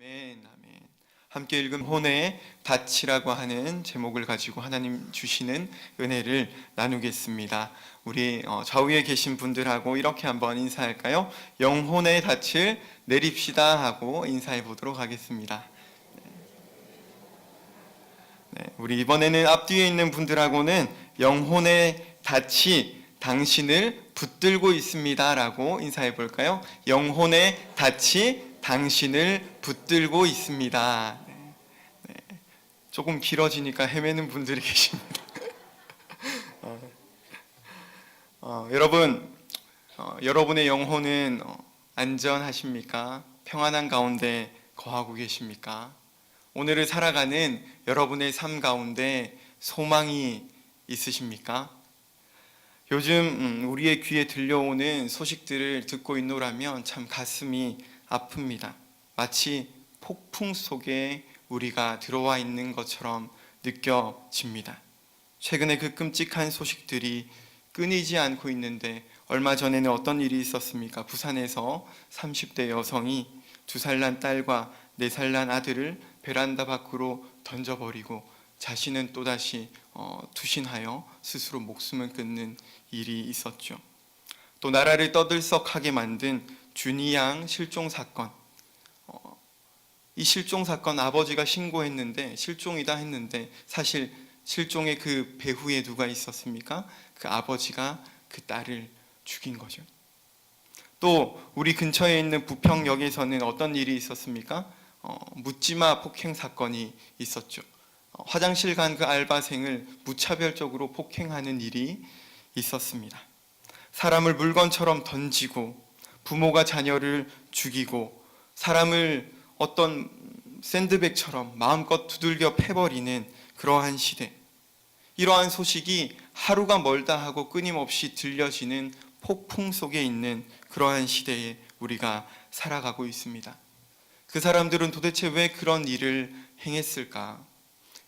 아멘, 아멘. 함께 읽은 혼의 닻이라고 하는 제목을 가지고 하나님 주시는 은혜를 나누겠습니다. 우리 좌우에 계신 분들하고 이렇게 한번 인사할까요? 영혼의 닻을 내립시다 하고 인사해 보도록 하겠습니다. 네, 우리 이번에는 앞뒤에 있는 분들하고는 영혼의 닻이 당신을 붙들고 있습니다 라고 인사해 볼까요? 영혼의 닻이 당신을 붙들고 있습니다. 네, 조금 길어지니까 헤매는 분들이 계십니다. 여러분, 여러분의 영혼은 안전하십니까? 평안한 가운데 거하고 계십니까? 오늘을 살아가는 여러분의 삶 가운데 소망이 있으십니까? 요즘 우리의 귀에 들려오는 소식들을 듣고 있노라면 참 가슴이 아픕니다. 마치 폭풍 속에 우리가 들어와 있는 것처럼 느껴집니다. 최근에 그 끔찍한 소식들이 끊이지 않고 있는데 얼마 전에는 어떤 일이 있었습니까? 부산에서 30대 여성이 2살 난 딸과 4살 난 아들을 베란다 밖으로 던져버리고 자신은 또다시 투신하여 스스로 목숨을 끊는 일이 있었죠. 또 나라를 떠들썩하게 만든 준이 양 실종 사건, 이 실종 사건 아버지가 신고했는데 실종이다 했는데 사실 실종의 그 배후에 누가 있었습니까? 그 아버지가 그 딸을 죽인 거죠. 또 우리 근처에 있는 부평역에서는 어떤 일이 있었습니까? 묻지마 폭행 사건이 있었죠. 화장실 간 그 알바생을 무차별적으로 폭행하는 일이 있었습니다. 사람을 물건처럼 던지고 부모가 자녀를 죽이고 사람을 어떤 샌드백처럼 마음껏 두들겨 패버리는 그러한 시대, 이러한 소식이 하루가 멀다 하고 끊임없이 들려지는 폭풍 속에 있는 그러한 시대에 우리가 살아가고 있습니다. 그 사람들은 도대체 왜 그런 일을 행했을까?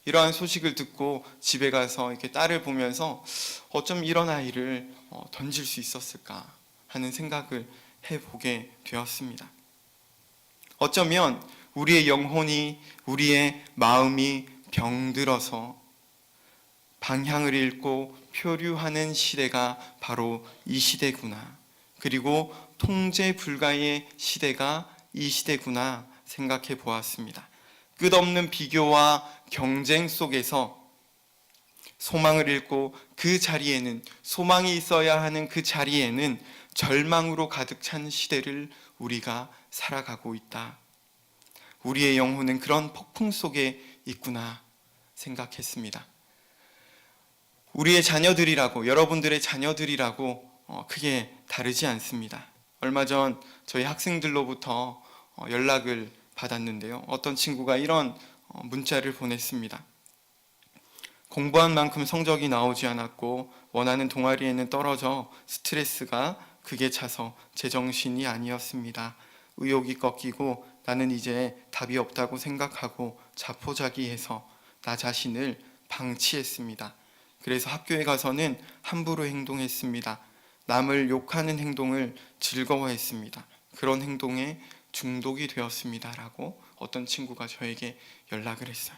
이러한 소식을 듣고 집에 가서 이렇게 딸을 보면서 어쩜 이런 아이를 던질 수 있었을까 하는 생각을 해보게 되었습니다. 어쩌면 우리의 영혼이, 우리의 마음이 병들어서 방향을 잃고 표류하는 시대가 바로 이 시대구나. 그리고 통제 불가의 시대가 이 시대구나 생각해 보았습니다. 끝없는 비교와 경쟁 속에서 소망을 잃고 그 자리에는, 소망이 있어야 하는 그 자리에는 절망으로 가득 찬 시대를 우리가 살아가고 있다. 우리의 영혼은 그런 폭풍 속에 있구나 생각했습니다. 우리의 자녀들이라고, 여러분들의 자녀들이라고 크게 다르지 않습니다. 얼마 전 저희 학생들로부터 연락을 받았는데요. 어떤 친구가 이런 문자를 보냈습니다. 공부한 만큼 성적이 나오지 않았고 원하는 동아리에는 떨어져 스트레스가 극에 차서 제정신이 아니었습니다. 의욕이 꺾이고 나는 이제 답이 없다고 생각하고 자포자기해서 나 자신을 방치했습니다. 그래서 학교에 가서는 함부로 행동했습니다. 남을 욕하는 행동을 즐거워했습니다. 그런 행동에 중독이 되었습니다 라고 어떤 친구가 저에게 연락을 했어요.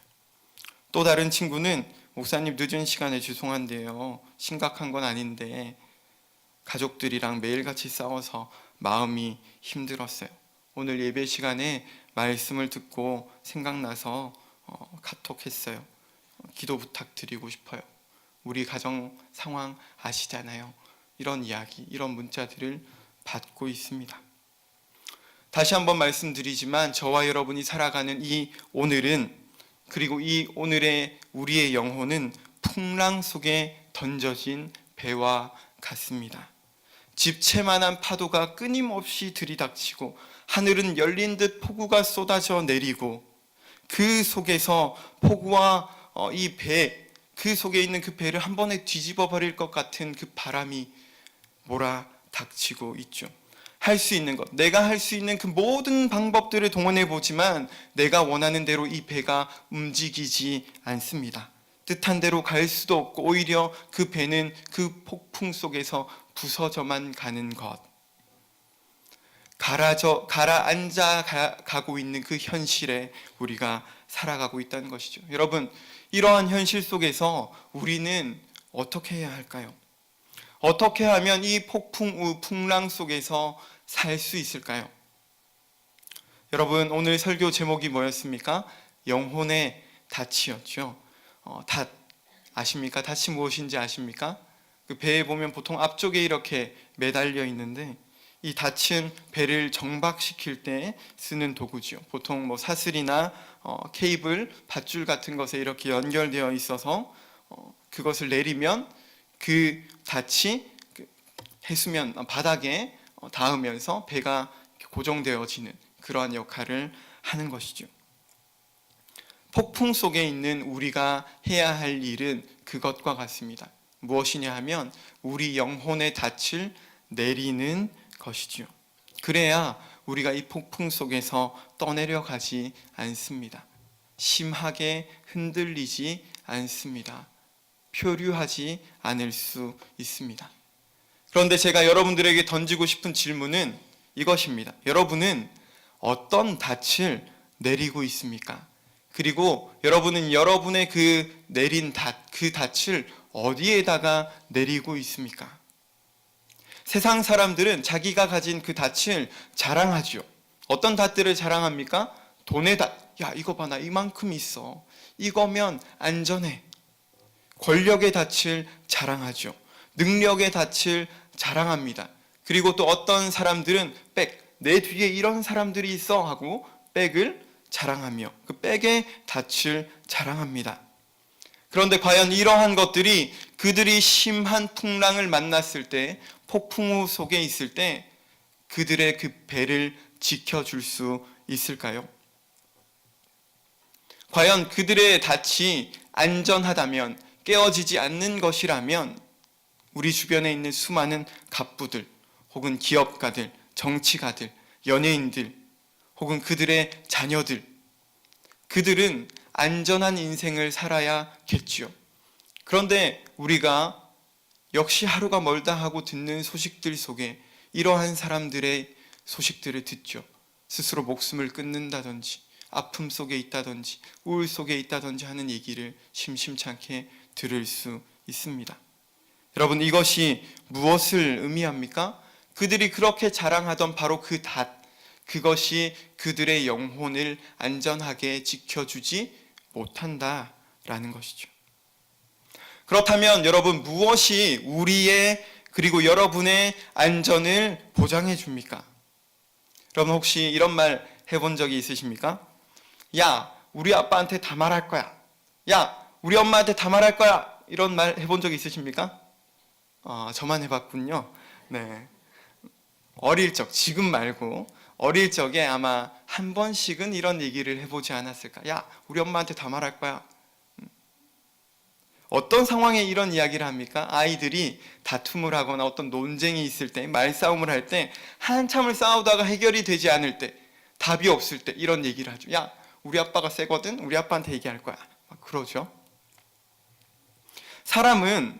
또 다른 친구는 목사님 늦은 시간에 죄송한데요, 심각한 건 아닌데 가족들이랑 매일같이 싸워서 마음이 힘들었어요. 오늘 예배 시간에 말씀을 듣고 생각나서 카톡했어요. 기도 부탁드리고 싶어요. 우리 가정 상황 아시잖아요. 이런 이야기, 이런 문자들을 받고 있습니다. 다시 한번 말씀드리지만 저와 여러분이 살아가는 이 오늘은, 그리고 이 오늘의 우리의 영혼은 풍랑 속에 던져진 배와 같습니다. 집채만한 파도가 끊임없이 들이닥치고 하늘은 열린 듯 폭우가 쏟아져 내리고 그 속에서 폭우와 이 배, 그 속에 있는 그 배를 한 번에 뒤집어 버릴 것 같은 그 바람이 몰아닥치고 있죠. 할 수 있는 것, 내가 할 수 있는 그 모든 방법들을 동원해 보지만 내가 원하는 대로 이 배가 움직이지 않습니다. 뜻한 대로 갈 수도 없고 오히려 그 배는 그 폭풍 속에서 부서져만 가는 것. 가라앉아 가고 있는 그 현실에 우리가 살아가고 있다는 것이죠. 여러분, 이러한 현실 속에서 우리는 어떻게 해야 할까요? 어떻게 하면 이 폭풍우 풍랑 속에서 살 수 있을까요? 여러분, 오늘 설교 제목이 뭐였습니까? 영혼의 닻이었죠. 닻 아십니까? 닻이 무엇인지 아십니까? 그 배에 보면 보통 앞쪽에 이렇게 매달려 있는데, 이 닻은 배를 정박시킬 때 쓰는 도구죠. 보통 사슬이나 케이블, 밧줄 같은 것에 이렇게 연결되어 있어서 그것을 내리면 그 닻이 해수면 바닥에 닿으면서 배가 고정되어지는 그러한 역할을 하는 것이죠. 폭풍 속에 있는 우리가 해야 할 일은 그것과 같습니다. 무엇이냐 하면 우리 영혼의 닻을 내리는 것이죠. 그래야 우리가 이 폭풍 속에서 떠내려가지 않습니다. 심하게 흔들리지 않습니다. 표류하지 않을 수 있습니다. 그런데 제가 여러분들에게 던지고 싶은 질문은 이것입니다. 여러분은 어떤 닻을 내리고 있습니까? 그리고 여러분은 여러분의 그 내린 그 닻을 어디에다가 내리고 있습니까? 세상 사람들은 자기가 가진 그 닻을 자랑하죠. 어떤 닷들을 자랑합니까? 돈의 닷. 야, 이거 봐, 나 이만큼 있어. 이거면 안전해. 권력의 닻을 자랑하죠. 능력의 닻을 자랑합니다. 그리고 또 어떤 사람들은 백, 내 뒤에 이런 사람들이 있어 하고 백을 자랑하며 그 백의 닻을 자랑합니다. 그런데 과연 이러한 것들이 그들이 심한 풍랑을 만났을 때, 폭풍우 속에 있을 때 그들의 그 배를 지켜줄 수 있을까요? 과연 그들의 닻이 안전하다면, 깨어지지 않는 것이라면 우리 주변에 있는 수많은 갑부들 혹은 기업가들, 정치가들, 연예인들 혹은 그들의 자녀들, 그들은 안전한 인생을 살아야겠지요. 그런데 우리가 역시 하루가 멀다 하고 듣는 소식들 속에 이러한 사람들의 소식들을 듣죠. 스스로 목숨을 끊는다든지, 아픔 속에 있다든지, 우울 속에 있다든지 하는 얘기를 심심찮게 들을 수 있습니다. 여러분, 이것이 무엇을 의미합니까? 그들이 그렇게 자랑하던 바로 그 닷, 그것이 그들의 영혼을 안전하게 지켜주지 못한다라는 것이죠. 그렇다면 여러분, 무엇이 우리의 그리고 여러분의 안전을 보장해 줍니까? 여러분, 혹시 이런 말 해본 적이 있으십니까? 야, 우리 아빠한테 다 말할 거야. 야, 우리 엄마한테 다 말할 거야. 이런 말 해본 적 있으십니까? 저만 해봤군요. 네. 어릴 적, 지금 말고 어릴 적에 아마 한 번씩은 이런 얘기를 해보지 않았을까? 야, 우리 엄마한테 다 말할 거야. 어떤 상황에 이런 이야기를 합니까? 아이들이 다툼을 하거나 어떤 논쟁이 있을 때, 말싸움을 할 때, 한참을 싸우다가 해결이 되지 않을 때, 답이 없을 때 이런 얘기를 하죠. 야, 우리 아빠가 세거든? 우리 아빠한테 얘기할 거야. 막 그러죠. 사람은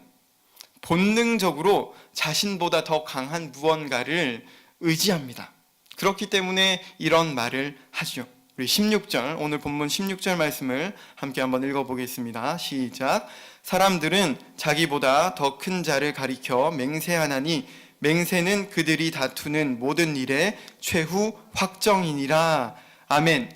본능적으로 자신보다 더 강한 무언가를 의지합니다. 그렇기 때문에 이런 말을 하죠. 우리 16절, 오늘 본문 16절 말씀을 함께 한번 읽어보겠습니다. 시작. 사람들은 자기보다 더 큰 자를 가리켜 맹세하나니 맹세는 그들이 다투는 모든 일의 최후 확정이니라. 아멘.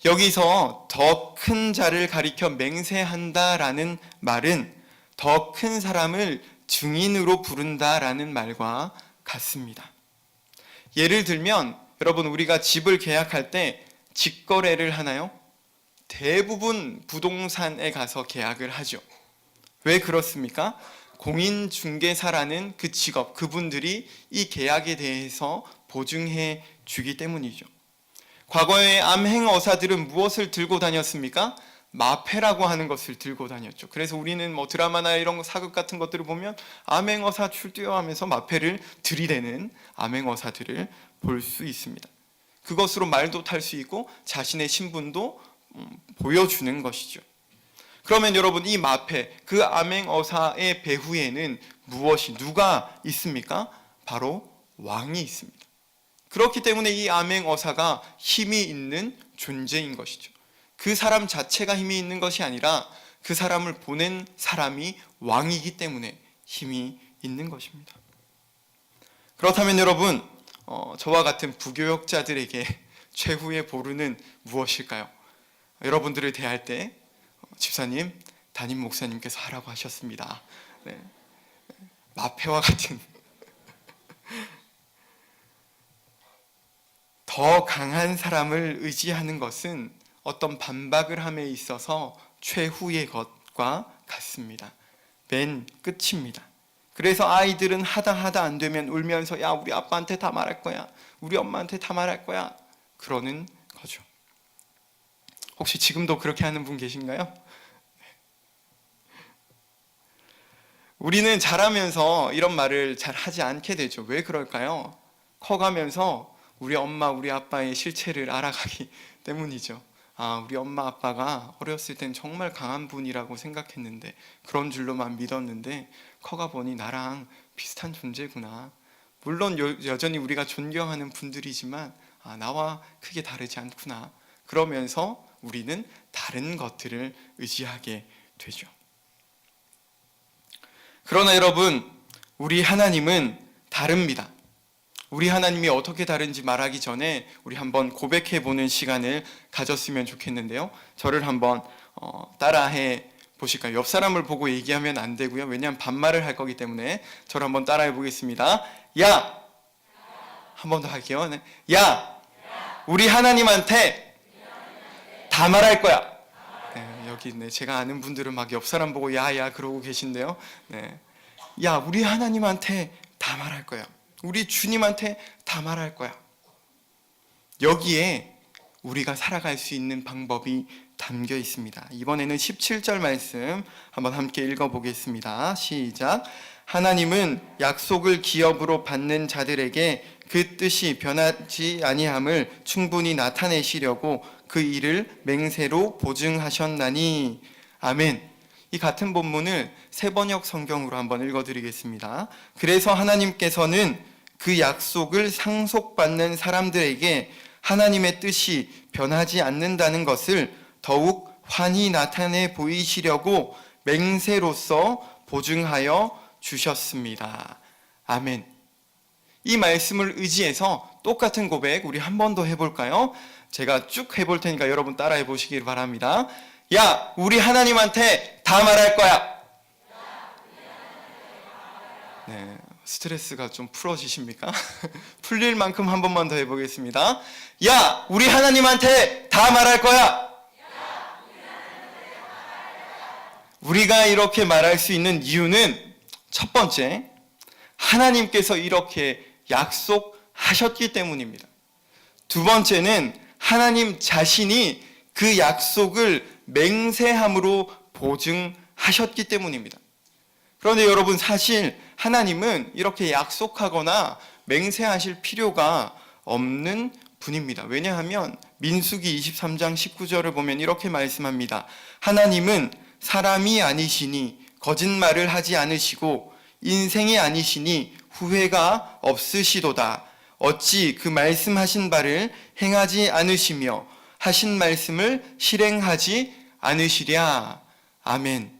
여기서 더 큰 자를 가리켜 맹세한다라는 말은 더 큰 사람을 증인으로 부른다라는 말과 같습니다. 예를 들면 여러분, 우리가 집을 계약할 때 직거래를 하나요? 대부분 부동산에 가서 계약을 하죠. 왜 그렇습니까? 공인중개사라는 그 직업, 그분들이 이 계약에 대해서 보증해 주기 때문이죠. 과거의 암행어사들은 무엇을 들고 다녔습니까? 마패라고 하는 것을 들고 다녔죠. 그래서 우리는 드라마나 이런 사극 같은 것들을 보면 암행어사 출두요 하면서 마패를 들이대는 암행어사들을 볼 수 있습니다. 그것으로 말도 탈 수 있고 자신의 신분도 보여주는 것이죠. 그러면 여러분, 이 마패, 그 암행어사의 배후에는 누가 있습니까? 바로 왕이 있습니다. 그렇기 때문에 이 암행어사가 힘이 있는 존재인 것이죠. 그 사람 자체가 힘이 있는 것이 아니라 그 사람을 보낸 사람이 왕이기 때문에 힘이 있는 것입니다. 그렇다면 여러분, 저와 같은 부교역자들에게 최후의 보루는 무엇일까요? 여러분들을 대할 때 집사님, 담임 목사님께서 하라고 하셨습니다. 네. 마패와 같은 더 강한 사람을 의지하는 것은 어떤 반박을 함에 있어서 최후의 것과 같습니다. 맨 끝입니다. 그래서 아이들은 하다 안 되면 울면서 야, 우리 아빠한테 다 말할 거야, 우리 엄마한테 다 말할 거야, 그러는 거죠. 혹시 지금도 그렇게 하는 분 계신가요? 우리는 자라면서 이런 말을 잘 하지 않게 되죠. 왜 그럴까요? 커가면서 우리 엄마, 우리 아빠의 실체를 알아가기 때문이죠. 아, 우리 엄마 아빠가 어렸을 땐 정말 강한 분이라고 생각했는데, 그런 줄로만 믿었는데 커가 보니 나랑 비슷한 존재구나. 물론 여전히 우리가 존경하는 분들이지만 나와 크게 다르지 않구나. 그러면서 우리는 다른 것들을 의지하게 되죠. 그러나 여러분, 우리 하나님은 다릅니다. 우리 하나님이 어떻게 다른지 말하기 전에 우리 한번 고백해 보는 시간을 가졌으면 좋겠는데요. 저를 한번 따라해 보실까요? 옆 사람을 보고 얘기하면 안 되고요. 왜냐하면 반말을 할 거기 때문에 저를 한번 따라해 보겠습니다. 야! 한 번 더 할게요. 네. 야! 우리 하나님한테 다 말할 거야. 네, 여기 네, 제가 아는 분들은 막 옆 사람 보고 야야 그러고 계신데요. 네. 야, 우리 하나님한테 다 말할 거야. 우리 주님한테 다 말할 거야. 여기에 우리가 살아갈 수 있는 방법이 담겨 있습니다. 이번에는 17절 말씀 한번 함께 읽어보겠습니다. 시작. 하나님은 약속을 기업으로 받는 자들에게 그 뜻이 변하지 아니함을 충분히 나타내시려고 그 일을 맹세로 보증하셨나니. 아멘. 이 같은 본문을 세번역 성경으로 한번 읽어드리겠습니다. 그래서 하나님께서는 그 약속을 상속받는 사람들에게 하나님의 뜻이 변하지 않는다는 것을 더욱 환히 나타내 보이시려고 맹세로서 보증하여 주셨습니다. 아멘. 이 말씀을 의지해서 똑같은 고백 우리 한 번 더 해볼까요? 제가 쭉 해볼 테니까 여러분 따라해 보시길 바랍니다. 야, 우리 하나님한테 다 말할 거야. 네, 스트레스가 좀 풀어지십니까? 풀릴 만큼 한 번만 더 해보겠습니다. 야, 우리 하나님한테 다 말할 거야. 우리가 이렇게 말할 수 있는 이유는 첫 번째, 하나님께서 이렇게 약속하셨기 때문입니다. 두 번째는 하나님 자신이 그 약속을 맹세함으로 보증하셨기 때문입니다. 그런데 여러분, 사실 하나님은 이렇게 약속하거나 맹세하실 필요가 없는 분입니다. 왜냐하면 민수기 23장 19절을 보면 이렇게 말씀합니다. 하나님은 사람이 아니시니 거짓말을 하지 않으시고 인생이 아니시니 후회가 없으시도다. 어찌 그 말씀하신 바를 행하지 않으시며 하신 말씀을 실행하지 않으시랴. 아멘.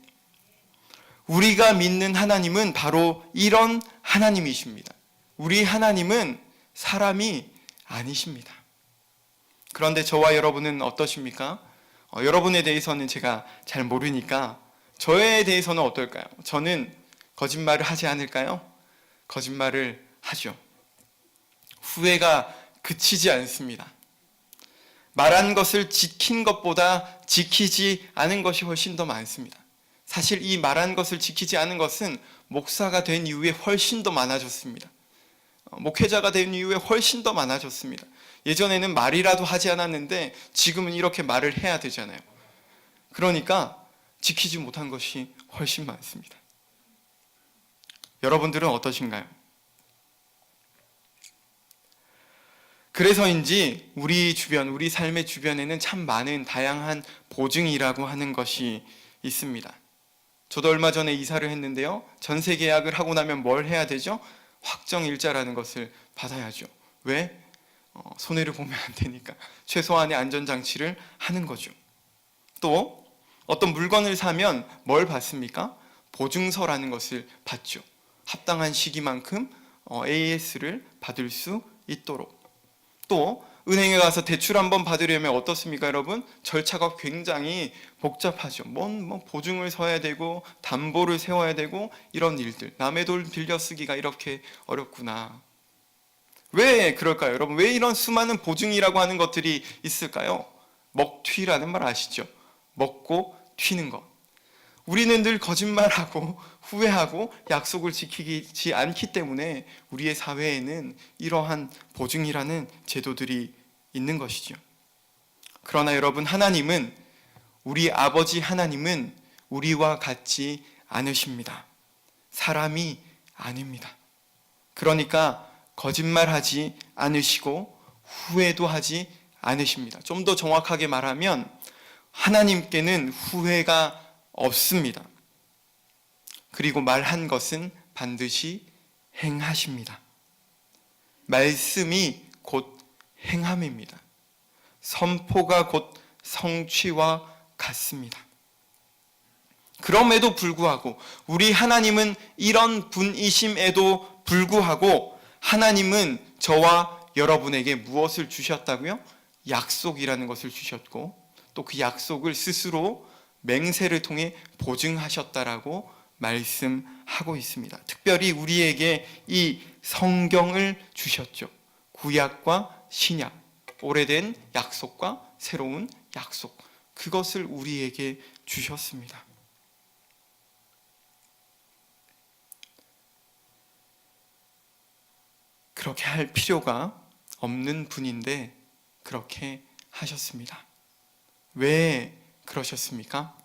우리가 믿는 하나님은 바로 이런 하나님이십니다. 우리 하나님은 사람이 아니십니다. 그런데 저와 여러분은 어떠십니까? 여러분에 대해서는 제가 잘 모르니까 저에 대해서는 어떨까요? 저는 거짓말을 하지 않을까요? 거짓말을 하죠. 후회가 그치지 않습니다. 말한 것을 지킨 것보다 지키지 않은 것이 훨씬 더 많습니다. 사실 이 말한 것을 지키지 않은 것은 목사가 된 이후에 훨씬 더 많아졌습니다. 목회자가 된 이후에 훨씬 더 많아졌습니다. 예전에는 말이라도 하지 않았는데 지금은 이렇게 말을 해야 되잖아요. 그러니까 지키지 못한 것이 훨씬 많습니다. 여러분들은 어떠신가요? 그래서인지 우리 주변, 우리 삶의 주변에는 참 많은 다양한 보증이라고 하는 것이 있습니다. 저도 얼마 전에 이사를 했는데요. 전세 계약을 하고 나면 뭘 해야 되죠? 확정일자라는 것을 받아야죠. 왜? 손해를 보면 안 되니까 최소한의 안전장치를 하는 거죠. 또 어떤 물건을 사면 뭘 받습니까? 보증서라는 것을 받죠. 합당한 시기만큼 AS를 받을 수 있도록. 또 은행에 가서 대출 한번 받으려면 어떻습니까, 여러분? 절차가 굉장히 복잡하죠. 보증을 서야 되고 담보를 세워야 되고 이런 일들. 남의 돈 빌려 쓰기가 이렇게 어렵구나. 왜 그럴까요, 여러분? 왜 이런 수많은 보증이라고 하는 것들이 있을까요? 먹튀라는 말 아시죠? 먹고 튀는 것. 우리는 늘 거짓말하고 후회하고 약속을 지키지 않기 때문에 우리의 사회에는 이러한 보증이라는 제도들이 있는 것이죠. 그러나 여러분, 하나님은, 우리 아버지 하나님은 우리와 같지 않으십니다. 사람이 아닙니다. 그러니까 거짓말하지 않으시고 후회도 하지 않으십니다. 좀 더 정확하게 말하면 하나님께는 후회가 없습니다. 그리고 말한 것은 반드시 행하십니다. 말씀이 곧 행함입니다. 선포가 곧 성취와 같습니다. 그럼에도 불구하고 우리 하나님은 이런 분이심에도 불구하고 하나님은 저와 여러분에게 무엇을 주셨다고요? 약속이라는 것을 주셨고 또 그 약속을 스스로 맹세를 통해 보증하셨다라고 말씀하고 있습니다. 특별히 우리에게 이 성경을 주셨죠. 구약과 신약, 오래된 약속과 새로운 약속, 그것을 우리에게 주셨습니다. 그렇게 할 필요가 없는 분인데 그렇게 하셨습니다. 왜 그러셨습니까?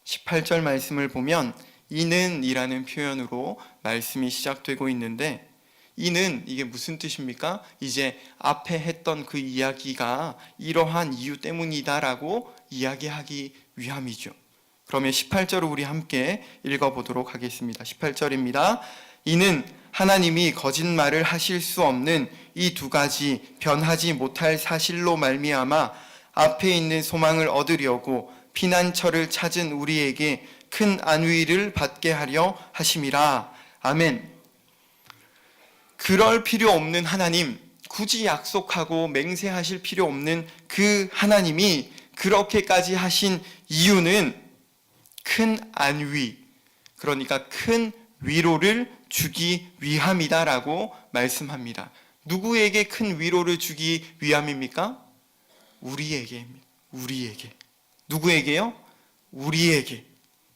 18절 말씀을 보면 이는 이라는 표현으로 말씀이 시작되고 있는데 이는 이게 무슨 뜻입니까? 이제 앞에 했던 그 이야기가 이러한 이유 때문이다라고 이야기하기 위함이죠. 그러면 18절을 우리 함께 읽어보도록 하겠습니다. 18절입니다. 이는 하나님이 거짓말을 하실 수 없는 이 두 가지 변하지 못할 사실로 말미암아 앞에 있는 소망을 얻으려고 피난처를 찾은 우리에게 큰 안위를 받게 하려 하심이라. 아멘. 그럴 필요 없는 하나님, 굳이 약속하고 맹세하실 필요 없는 그 하나님이 그렇게까지 하신 이유는 큰 안위, 그러니까 큰 위로를 주기 위함이다라고 말씀합니다. 누구에게 큰 위로를 주기 위함입니까? 우리에게입니다. 우리에게. 누구에게요? 우리에게.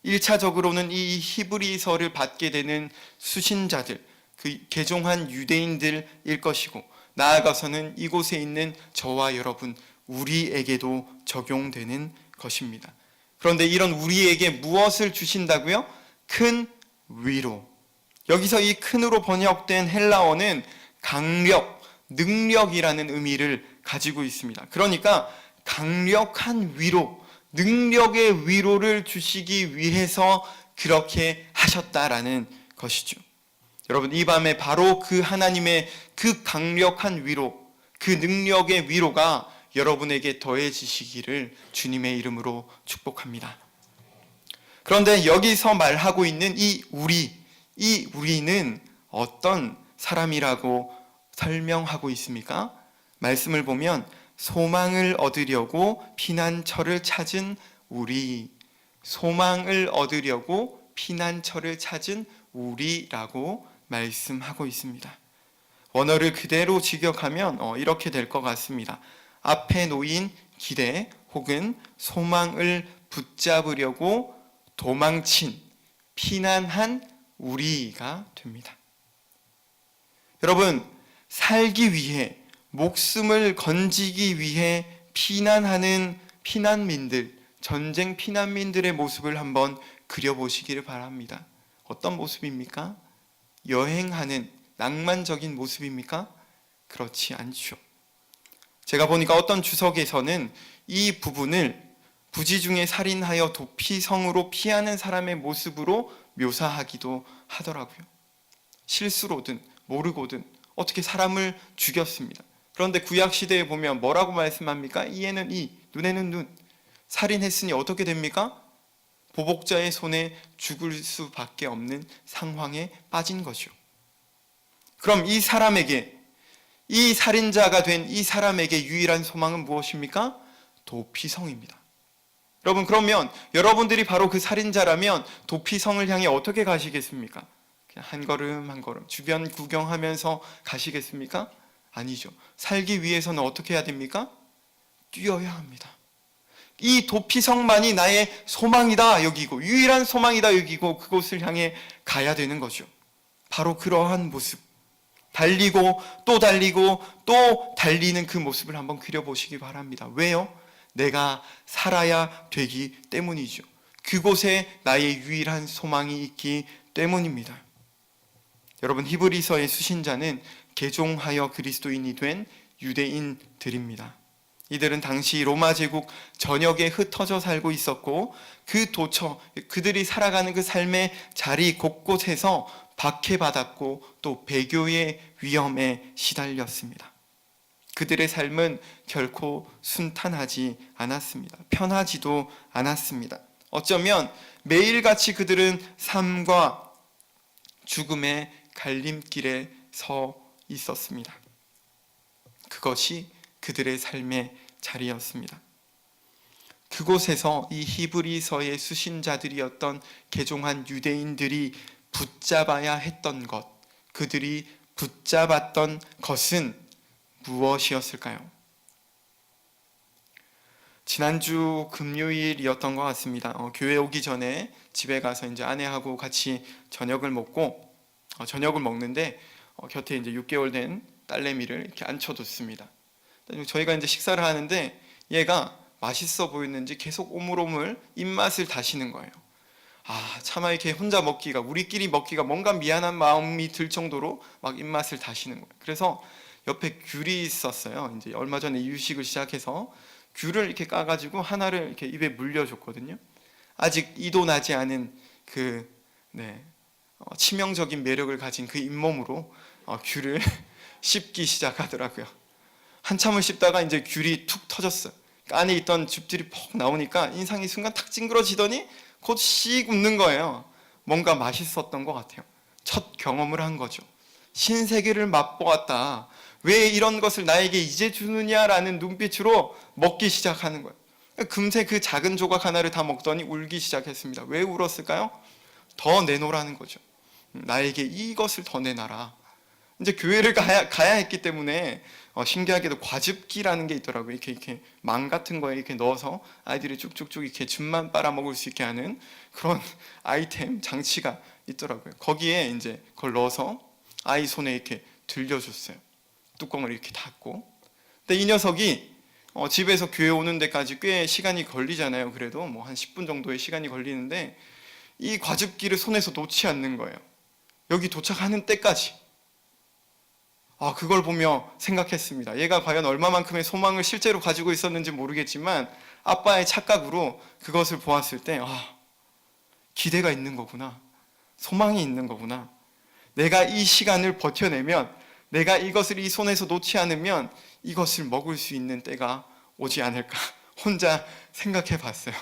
1차적으로는 이 히브리서를 받게 되는 수신자들, 그 개종한 유대인들일 것이고 나아가서는 이곳에 있는 저와 여러분, 우리에게도 적용되는 것입니다. 그런데 이런 우리에게 무엇을 주신다고요? 큰 위로. 여기서 이 큰으로 번역된 헬라어는 강력, 능력이라는 의미를 가지고 있습니다. 그러니까 강력한 위로, 능력의 위로를 주시기 위해서 그렇게 하셨다라는 것이죠. 여러분, 이 밤에 바로 그 하나님의 그 강력한 위로, 그 능력의 위로가 여러분에게 더해지시기를 주님의 이름으로 축복합니다. 그런데 여기서 말하고 있는 이 우리는 어떤 사람이라고 설명하고 있습니까? 말씀을 보면 소망을 얻으려고 피난처를 찾은 우리, 소망을 얻으려고 피난처를 찾은 우리라고 말씀하고 있습니다. 원어를 그대로 직역하면 이렇게 될 것 같습니다. 앞에 놓인 길에 혹은 소망을 붙잡으려고 도망친, 피난한 우리가 됩니다. 여러분, 살기 위해, 목숨을 건지기 위해 피난하는 피난민들, 전쟁 피난민들의 모습을 한번 그려보시기를 바랍니다. 어떤 모습입니까? 여행하는 낭만적인 모습입니까? 그렇지 않죠. 제가 보니까 어떤 주석에서는 이 부분을 부지중에 살인하여 도피성으로 피하는 사람의 모습으로 묘사하기도 하더라고요. 실수로든 모르고든 어떻게 사람을 죽였습니다. 그런데 구약 시대에 보면 뭐라고 말씀합니까? 이에는 이, 눈에는 눈. 살인했으니 어떻게 됩니까? 보복자의 손에 죽을 수밖에 없는 상황에 빠진 거죠. 그럼 이 사람에게, 이 살인자가 된 이 사람에게 유일한 소망은 무엇입니까? 도피성입니다. 여러분, 그러면 여러분들이 바로 그 살인자라면 도피성을 향해 어떻게 가시겠습니까? 그냥 한 걸음 한 걸음 주변 구경하면서 가시겠습니까? 아니죠. 살기 위해서는 어떻게 해야 됩니까? 뛰어야 합니다. 이 도피성만이 나의 소망이다 여기고, 유일한 소망이다 여기고, 그곳을 향해 가야 되는 거죠. 바로 그러한 모습, 달리고 또 달리고 또 달리는 그 모습을 한번 그려보시기 바랍니다. 왜요? 내가 살아야 되기 때문이죠. 그곳에 나의 유일한 소망이 있기 때문입니다. 여러분, 히브리서의 수신자는 개종하여 그리스도인이 된 유대인들입니다. 이들은 당시 로마 제국 전역에 흩어져 살고 있었고, 그 도처, 그들이 살아가는 그 삶의 자리 곳곳에서 박해받았고 또 배교의 위험에 시달렸습니다. 그들의 삶은 결코 순탄하지 않았습니다. 편하지도 않았습니다. 어쩌면 매일같이 그들은 삶과 죽음의 갈림길에 서 있었습니다. 그것이 그들의 삶의 자리였습니다. 그곳에서 이 히브리서의 수신자들이었던 개종한 유대인들이 붙잡아야 했던 것, 그들이 붙잡았던 것은 무엇이었을까요? 지난주 금요일이었던 것 같습니다. 교회 오기 전에 집에 가서 이제 아내하고 같이 저녁을 먹는데 곁에 이제 6개월 된 딸내미를 이렇게 앉혀뒀습니다. 저희가 이제 식사를 하는데 얘가 맛있어 보였는지 계속 오물오물 입맛을 다시는 거예요. 차마 이렇게 혼자 먹기가, 우리끼리 먹기가 뭔가 미안한 마음이 들 정도로 막 입맛을 다시는 거예요. 그래서 옆에 귤이 있었어요. 이제 얼마 전에 이유식을 시작해서 귤을 이렇게 까가지고 하나를 이렇게 입에 물려줬거든요. 아직 이도 나지 않은 치명적인 매력을 가진 그 잇몸으로 귤을 씹기 시작하더라고요. 한참을 씹다가 이제 귤이 툭 터졌어요. 안에 있던 즙들이 퍽 나오니까 인상이 순간 탁 찡그러지더니 곧 씩 웃는 거예요. 뭔가 맛있었던 것 같아요. 첫 경험을 한 거죠. 신세계를 맛보았다. 왜 이런 것을 나에게 이제 주느냐라는 눈빛으로 먹기 시작하는 거예요. 금세 그 작은 조각 하나를 다 먹더니 울기 시작했습니다. 왜 울었을까요? 더 내놓으라는 거죠. 나에게 이것을 더 내놔라. 이제 교회를 가야 했기 때문에 신기하게도 과즙기라는 게 있더라고요. 이렇게 망 같은 거에 이렇게 넣어서 아이들이 쭉쭉쭉 이렇게 즙만 빨아먹을 수 있게 하는 그런 아이템 장치가 있더라고요. 거기에 이제 그걸 넣어서 아이 손에 이렇게 들려줬어요. 뚜껑을 이렇게 닫고. 근데 이 녀석이 집에서 교회 오는 데까지 꽤 시간이 걸리잖아요. 그래도 뭐 한 10분 정도의 시간이 걸리는데 이 과즙기를 손에서 놓지 않는 거예요. 여기 도착하는 때까지. 그걸 보며 생각했습니다. 얘가 과연 얼마만큼의 소망을 실제로 가지고 있었는지 모르겠지만 아빠의 착각으로 그것을 보았을 때 기대가 있는 거구나. 소망이 있는 거구나. 내가 이 시간을 버텨내면, 내가 이것을 이 손에서 놓지 않으면 이것을 먹을 수 있는 때가 오지 않을까. 혼자 생각해 봤어요.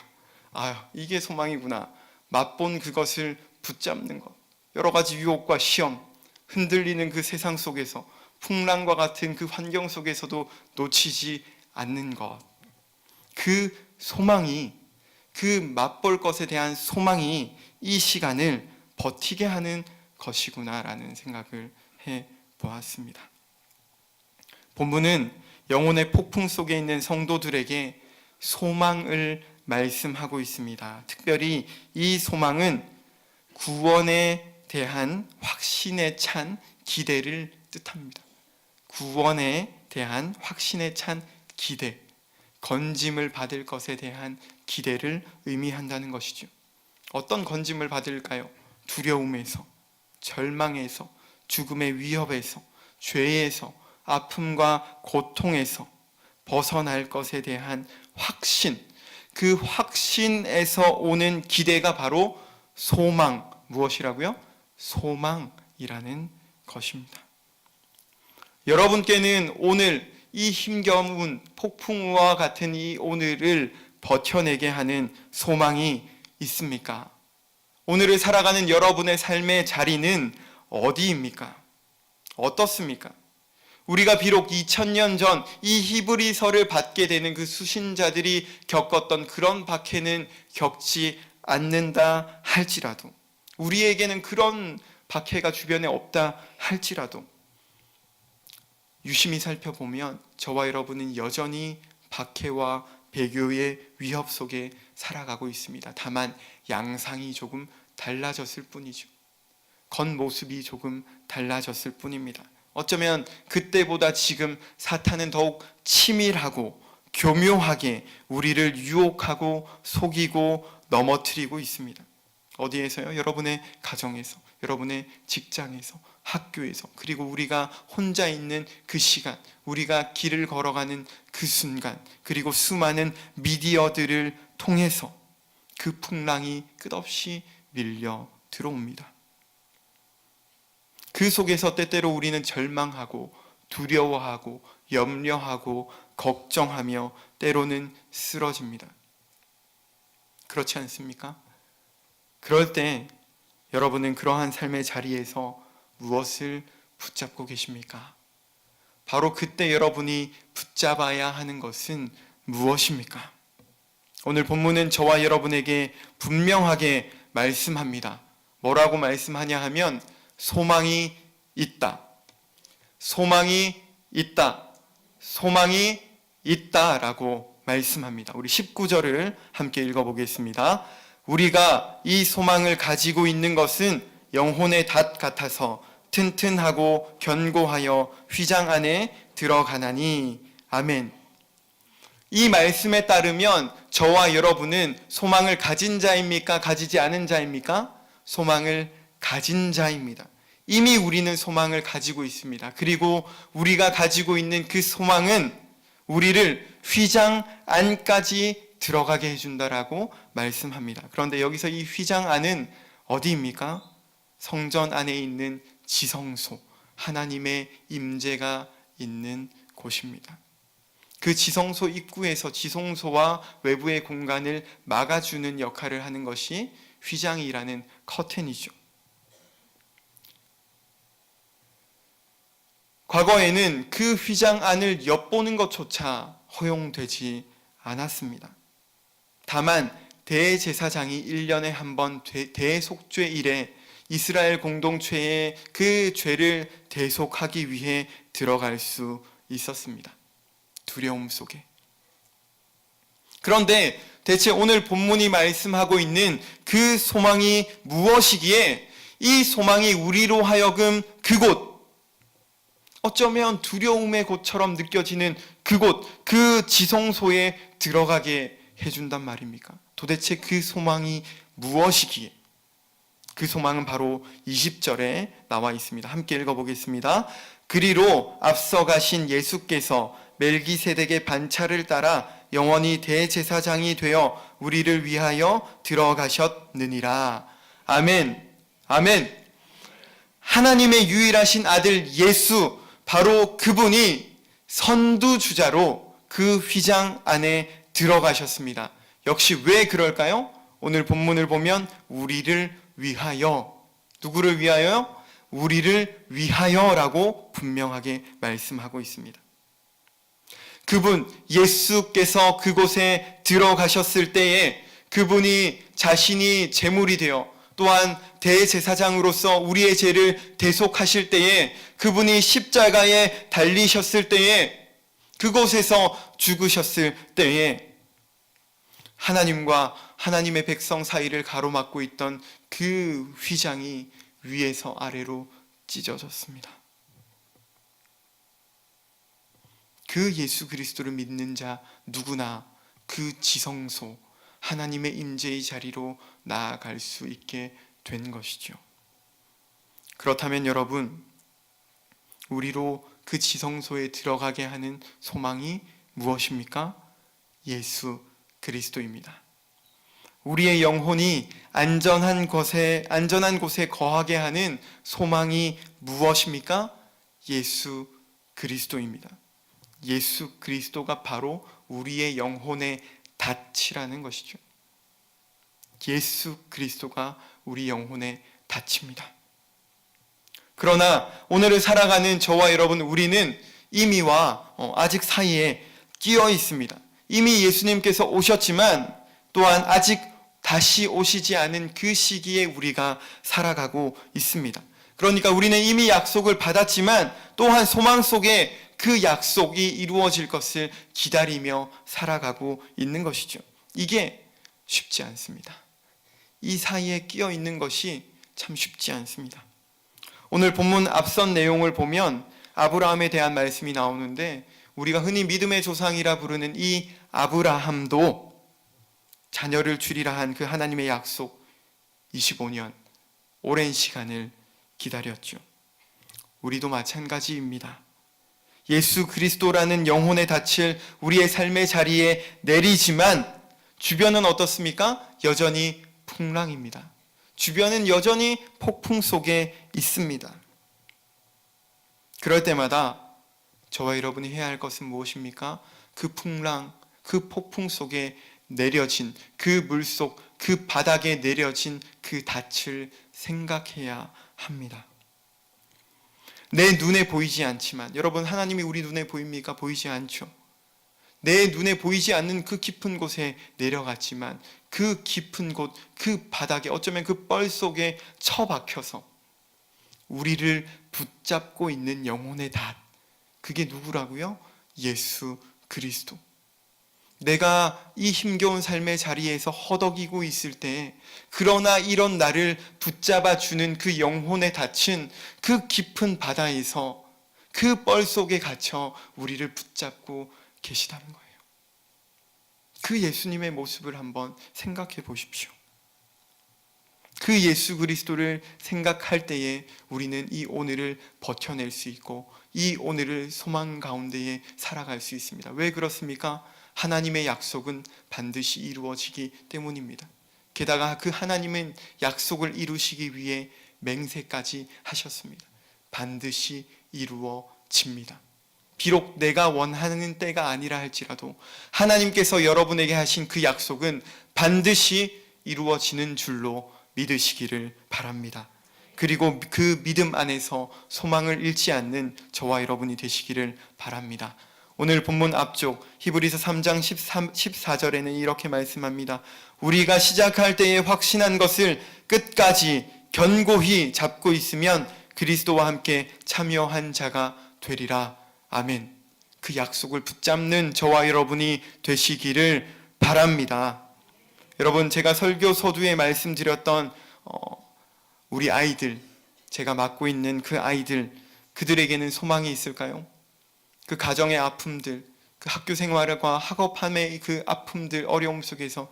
이게 소망이구나. 맛본 그것을 붙잡는 것. 여러 가지 유혹과 시험, 흔들리는 그 세상 속에서, 풍랑과 같은 그 환경 속에서도 놓치지 않는 것. 그 소망이, 그 맛볼 것에 대한 소망이 이 시간을 버티게 하는 것이구나라는 생각을 해보았습니다. 본문은 영혼의 폭풍 속에 있는 성도들에게 소망을 말씀하고 있습니다. 특별히 이 소망은 구원에 대한 확신에 찬 기대를 뜻합니다. 구원에 대한 확신에 찬 기대, 건짐을 받을 것에 대한 기대를 의미한다는 것이죠. 어떤 건짐을 받을까요? 두려움에서, 절망에서, 죽음의 위협에서, 죄에서, 아픔과 고통에서 벗어날 것에 대한 확신, 그 확신에서 오는 기대가 바로 소망, 무엇이라고요? 소망이라는 것입니다. 여러분께는 오늘 이 힘겨운 폭풍우와 같은 이 오늘을 버텨내게 하는 소망이 있습니까? 오늘을 살아가는 여러분의 삶의 자리는 어디입니까? 어떻습니까? 우리가 비록 2000년 전 이 히브리서를 받게 되는 그 수신자들이 겪었던 그런 박해는 겪지 않는다 할지라도, 우리에게는 그런 박해가 주변에 없다 할지라도 유심히 살펴보면 저와 여러분은 여전히 박해와 배교의 위협 속에 살아가고 있습니다. 다만 양상이 조금 달라졌을 뿐이죠. 겉모습이 조금 달라졌을 뿐입니다. 어쩌면 그때보다 지금 사탄은 더욱 치밀하고 교묘하게 우리를 유혹하고 속이고 넘어뜨리고 있습니다. 어디에서요? 여러분의 가정에서, 여러분의 직장에서, 학교에서, 그리고 우리가 혼자 있는 그 시간, 우리가 길을 걸어가는 그 순간, 그리고 수많은 미디어들을 통해서 그 풍랑이 끝없이 밀려 들어옵니다. 그 속에서 때때로 우리는 절망하고 두려워하고 염려하고 걱정하며 때로는 쓰러집니다. 그렇지 않습니까? 그럴 때 여러분은 그러한 삶의 자리에서 무엇을 붙잡고 계십니까? 바로 그때 여러분이 붙잡아야 하는 것은 무엇입니까? 오늘 본문은 저와 여러분에게 분명하게 말씀합니다. 뭐라고 말씀하냐 하면 소망이 있다. 소망이 있다. 소망이 있다라고 말씀합니다. 우리 19절을 함께 읽어보겠습니다. 우리가 이 소망을 가지고 있는 것은 영혼의 닷 같아서 튼튼하고 견고하여 휘장 안에 들어가나니. 아멘. 이 말씀에 따르면 저와 여러분은 소망을 가진 자입니까? 가지지 않은 자입니까? 소망을 가진 자입니다. 이미 우리는 소망을 가지고 있습니다. 그리고 우리가 가지고 있는 그 소망은 우리를 휘장 안까지 들어가게 해준다라고 말씀합니다. 그런데 여기서 이 휘장 안은 어디입니까? 성전 안에 있는 지성소, 하나님의 임재가 있는 곳입니다. 그 지성소 입구에서 지성소와 외부의 공간을 막아주는 역할을 하는 것이 휘장이라는 커튼이죠. 과거에는 그 휘장 안을 엿보는 것조차 허용되지 않았습니다. 다만 대제사장이 1년에 한 번 대속죄일에 이스라엘 공동체의 그 죄를 대속하기 위해 들어갈 수 있었습니다. 두려움 속에. 그런데 대체 오늘 본문이 말씀하고 있는 그 소망이 무엇이기에 이 소망이 우리로 하여금 그곳, 어쩌면 두려움의 곳처럼 느껴지는 그곳, 그 지성소에 들어가게 해준단 말입니까? 도대체 그 소망이 무엇이기에? 그 소망은 바로 20절에 나와 있습니다. 함께 읽어보겠습니다. 그리로 앞서가신 예수께서 멜기세덱의 반차를 따라 영원히 대제사장이 되어 우리를 위하여 들어가셨느니라. 아멘. 아멘. 하나님의 유일하신 아들 예수, 바로 그분이 선두주자로 그 휘장 안에 들어가셨습니다. 역시 왜 그럴까요? 오늘 본문을 보면 우리를 위하여, 누구를 위하여요? 우리를 위하여라고 분명하게 말씀하고 있습니다. 그분 예수께서 그곳에 들어가셨을 때에 그분이 자신이 제물이 되어 또한 대제사장으로서 우리의 죄를 대속하실 때에 그분이 십자가에 달리셨을 때에 그곳에서 죽으셨을 때에 하나님과 하나님의 백성 사이를 가로막고 있던 그 휘장이 위에서 아래로 찢어졌습니다. 그 예수 그리스도를 믿는 자 누구나 그 지성소, 하나님의 임재의 자리로 나아갈 수 있게 된 것이죠. 그렇다면 여러분, 우리로 그 지성소에 들어가게 하는 소망이 무엇입니까? 예수 그리스도입니다. 우리의 영혼이 안전한 곳에 거하게 하는 소망이 무엇입니까? 예수 그리스도입니다. 예수 그리스도가 바로 우리의 영혼의 닻이라는 것이죠. 예수 그리스도가 우리 영혼의 닻입니다. 그러나 오늘을 살아가는 저와 여러분, 우리는 이미와 아직 사이에 끼어 있습니다. 이미 예수님께서 오셨지만 또한 아직 다시 오시지 않은 그 시기에 우리가 살아가고 있습니다. 그러니까 우리는 이미 약속을 받았지만 또한 소망 속에 그 약속이 이루어질 것을 기다리며 살아가고 있는 것이죠. 이게 쉽지 않습니다. 이 사이에 끼어 있는 것이 참 쉽지 않습니다. 오늘 본문 앞선 내용을 보면 아브라함에 대한 말씀이 나오는데, 우리가 흔히 믿음의 조상이라 부르는 이 아브라함도 자녀를 주리라 한 그 하나님의 약속 25년 오랜 시간을 기다렸죠. 우리도 마찬가지입니다. 예수 그리스도라는 영혼의 닻을 우리의 삶의 자리에 내리지만 주변은 어떻습니까? 여전히 풍랑입니다. 주변은 여전히 폭풍 속에 있습니다. 그럴 때마다 저와 여러분이 해야 할 것은 무엇입니까? 그 풍랑, 그 폭풍 속에 내려진 그 물속, 그 바닥에 내려진 그 닻을 생각해야 합니다. 내 눈에 보이지 않지만, 여러분, 하나님이 우리 눈에 보입니까? 보이지 않죠. 내 눈에 보이지 않는 그 깊은 곳에 내려갔지만 그 깊은 곳, 그 바닥에, 어쩌면 그 뻘 속에 처박혀서 우리를 붙잡고 있는 영혼의 닷, 그게 누구라고요? 예수 그리스도. 내가 이 힘겨운 삶의 자리에서 허덕이고 있을 때, 그러나 이런 나를 붙잡아 주는 그 영혼의 닻은 그 깊은 바다에서 그 뻘 속에 갇혀 우리를 붙잡고 계시다는 거예요. 그 예수님의 모습을 한번 생각해 보십시오. 그 예수 그리스도를 생각할 때에 우리는 이 오늘을 버텨낼 수 있고 이 오늘을 소망 가운데에 살아갈 수 있습니다. 왜 그렇습니까? 하나님의 약속은 반드시 이루어지기 때문입니다. 게다가 그 하나님은 약속을 이루시기 위해 맹세까지 하셨습니다. 반드시 이루어집니다. 비록 내가 원하는 때가 아니라 할지라도 하나님께서 여러분에게 하신 그 약속은 반드시 이루어지는 줄로 믿으시기를 바랍니다. 그리고 그 믿음 안에서 소망을 잃지 않는 저와 여러분이 되시기를 바랍니다. 오늘 본문 앞쪽 히브리서 3장 14절에는 이렇게 말씀합니다. 우리가 시작할 때에 확신한 것을 끝까지 견고히 잡고 있으면 그리스도와 함께 참여한 자가 되리라. 아멘. 그 약속을 붙잡는 저와 여러분이 되시기를 바랍니다. 여러분, 제가 설교 서두에 말씀드렸던 우리 아이들, 제가 맡고 있는 그 아이들, 그들에게는 소망이 있을까요? 그 가정의 아픔들, 그 학교 생활과 학업함의 그 아픔들, 어려움 속에서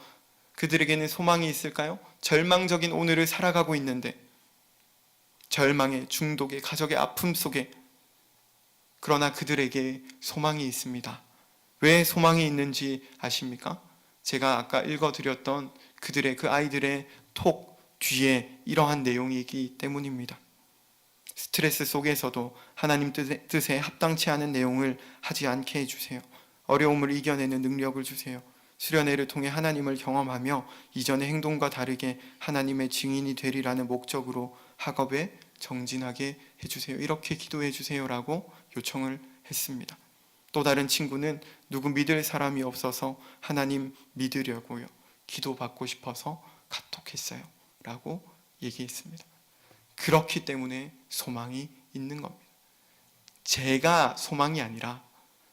그들에게는 소망이 있을까요? 절망적인 오늘을 살아가고 있는데, 절망의 중독의 가족의 아픔 속에, 그러나 그들에게 소망이 있습니다. 왜 소망이 있는지 아십니까? 제가 아까 읽어드렸던 그들의, 그 아이들의 톡 뒤에 이러한 내용이 있기 때문입니다. 스트레스 속에서도 하나님 뜻에 합당치 않은 내용을 하지 않게 해주세요. 어려움을 이겨내는 능력을 주세요. 수련회를 통해 하나님을 경험하며 이전의 행동과 다르게 하나님의 증인이 되리라는 목적으로 학업에 정진하게 해주세요. 이렇게 기도해 주세요라고 요청을 했습니다. 또 다른 친구는 누구 믿을 사람이 없어서 하나님 믿으려고요, 기도받고 싶어서 카톡했어요 라고 얘기했습니다. 그렇기 때문에 소망이 있는 겁니다. 제가 소망이 아니라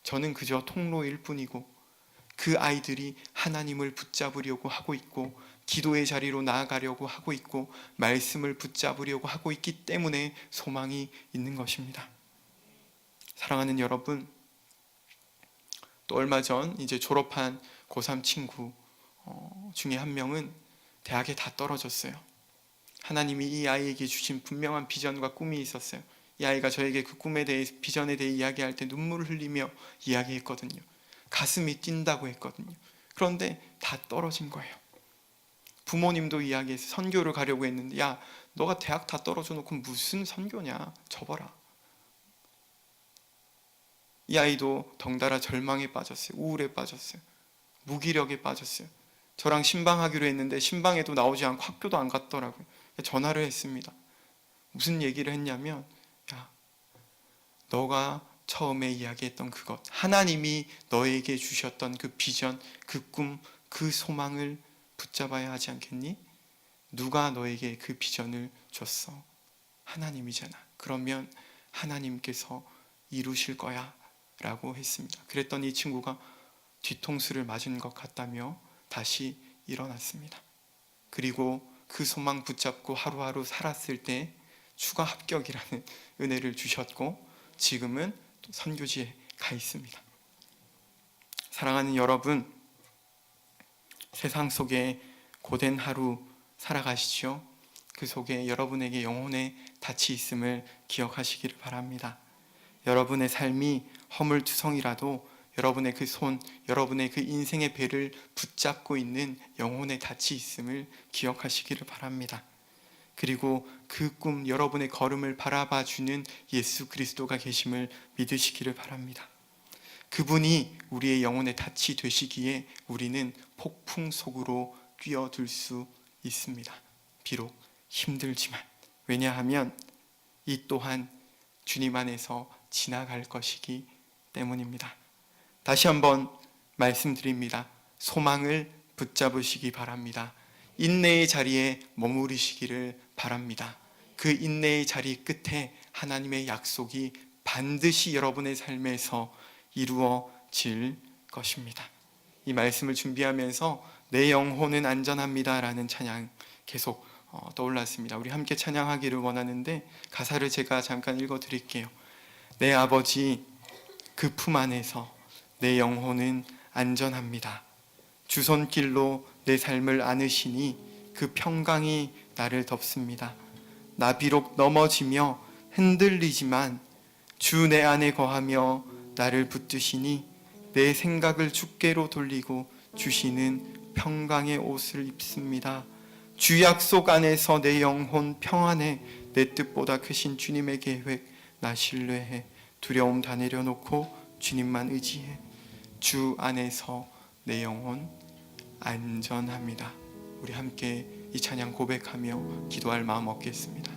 저는 그저 통로일 뿐이고 그 아이들이 하나님을 붙잡으려고 하고 있고 기도의 자리로 나아가려고 하고 있고 말씀을 붙잡으려고 하고 있기 때문에 소망이 있는 것입니다. 사랑하는 여러분, 또 얼마 전 이제 졸업한 고3 친구 중에 한 명은 대학에 다 떨어졌어요. 하나님이 이 아이에게 주신 분명한 비전과 꿈이 있었어요. 이 아이가 저에게 그 꿈에 대해, 비전에 대해 이야기할 때 눈물을 흘리며 이야기했거든요. 가슴이 뛴다고 했거든요. 그런데 다 떨어진 거예요. 부모님도 이야기해서 선교를 가려고 했는데, 야, 너가 대학 다 떨어져 놓고 무슨 선교냐, 접어라. 이 아이도 덩달아 절망에 빠졌어요. 우울에 빠졌어요. 무기력에 빠졌어요. 저랑 신방하기로 했는데 신방에도 나오지 않고 학교도 안 갔더라고요. 전화를 했습니다. 무슨 얘기를 했냐면, 야, 너가 처음에 이야기했던 그것, 하나님이 너에게 주셨던 그 비전, 그 꿈, 그 소망을 붙잡아야 하지 않겠니? 누가 너에게 그 비전을 줬어? 하나님이잖아. 그러면 하나님께서 이루실 거야 라고 했습니다. 그랬더니 이 친구가 뒤통수를 맞은 것 같다며 다시 일어났습니다. 그리고 그 소망 붙잡고 하루하루 살았을 때 추가 합격이라는 은혜를 주셨고, 지금은 또 선교지에 가 있습니다. 사랑하는 여러분, 세상 속에 고된 하루 살아가시죠? 그 속에 여러분에게 영혼의 닻이 있음을 기억하시기를 바랍니다. 여러분의 삶이 허물투성이라도 여러분의 그 손, 여러분의 그 인생의 배를 붙잡고 있는 영혼의 닻이 있음을 기억하시기를 바랍니다. 그리고 그 꿈, 여러분의 걸음을 바라봐주는 예수 그리스도가 계심을 믿으시기를 바랍니다. 그분이 우리의 영혼의 닻이 되시기에 우리는 폭풍 속으로 뛰어들 수 있습니다. 비록 힘들지만. 왜냐하면 이 또한 주님 안에서 지나갈 것이기 때문입니다. 다시 한번 말씀드립니다. 소망을 붙잡으시기 바랍니다. 인내의 자리에 머무르시기를 바랍니다. 그 인내의 자리 끝에 하나님의 약속이 반드시 여러분의 삶에서 이루어질 것입니다. 이 말씀을 준비하면서 내 영혼은 안전합니다 라는 찬양 계속 떠올랐습니다. 우리 함께 찬양하기를 원하는데 가사를 제가 잠깐 읽어드릴게요. 내 아버지 그 품 안에서 내 영혼은 안전합니다. 주 손길로 내 삶을 안으시니 그 평강이 나를 덮습니다. 나 비록 넘어지며 흔들리지만 주 내 안에 거하며 나를 붙드시니 내 생각을 주께로 돌리고 주시는 평강의 옷을 입습니다. 주 약속 안에서 내 영혼 평안해. 내 뜻보다 크신 주님의 계획 나 신뢰해. 두려움 다 내려놓고 주님만 의지해. 주 안에서 내 영혼 안전합니다. 우리 함께 이 찬양 고백하며 기도할 마음 얻겠습니다.